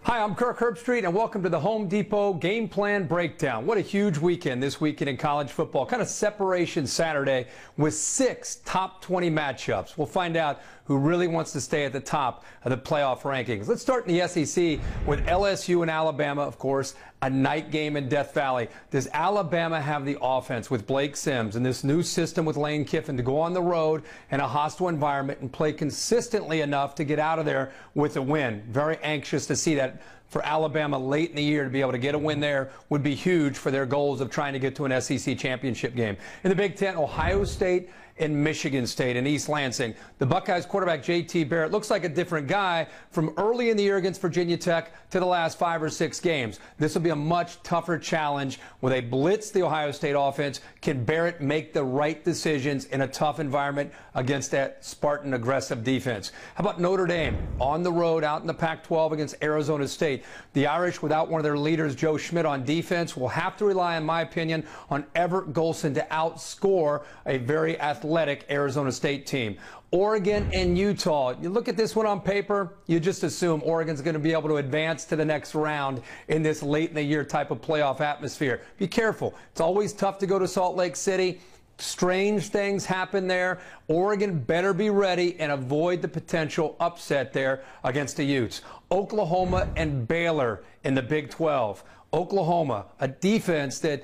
Hi, I'm Kirk Herbstreit, and welcome to the Home Depot Game Plan Breakdown. What a huge weekend this weekend in college football. Kind of separation Saturday with 6 top 20 matchups. We'll find out who really wants to stay at the top of the playoff rankings. Let's start in the SEC with LSU and Alabama, of course, a night game in Death Valley. Does Alabama have the offense with Blake Sims and this new system with Lane Kiffin to go on the road in a hostile environment and play consistently enough to get out of there with a win? Very anxious to see that for Alabama late in the year. To be able to get a win there would be huge for their goals of trying to get to an SEC championship game. In the Big Ten, Ohio State and Michigan State in East Lansing. The Buckeyes quarterback J.T. Barrett looks like a different guy from early in the year against Virginia Tech to the last 5 or 6 games. This will be a much tougher challenge where they blitz the Ohio State offense. Can Barrett make the right decisions in a tough environment against that Spartan aggressive defense? How about Notre Dame on the road out in the Pac-12 against Arizona State? The Irish, without one of their leaders, Joe Schmidt, on defense, will have to rely, in my opinion, on Everett Golson to outscore a very athletic Arizona State team. Oregon and Utah. You look at this one on paper, you just assume Oregon's going to be able to advance to the next round in this late in the year type of playoff atmosphere. Be careful. It's always tough to go to Salt Lake City. Strange things happen there. Oregon better be ready and avoid the potential upset there against the Utes. Oklahoma and Baylor in the Big 12. Oklahoma, a defense that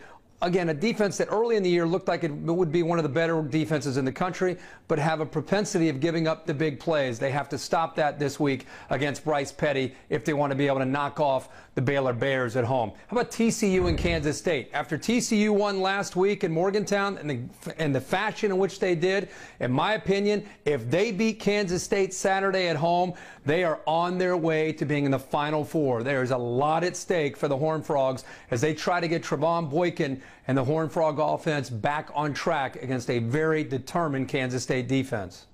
early in the year looked like it would be one of the better defenses in the country, but have a propensity of giving up the big plays. They have to stop that this week against Bryce Petty if they want to be able to knock off the Baylor Bears at home. How about TCU and Kansas State? After TCU won last week in Morgantown and the fashion in which they did, in my opinion, if they beat Kansas State Saturday at home, they are on their way to being in the Final Four. There is a lot at stake for the Horned Frogs as they try to get Trevon Boykin and the Horned Frog offense back on track against a very determined Kansas State defense.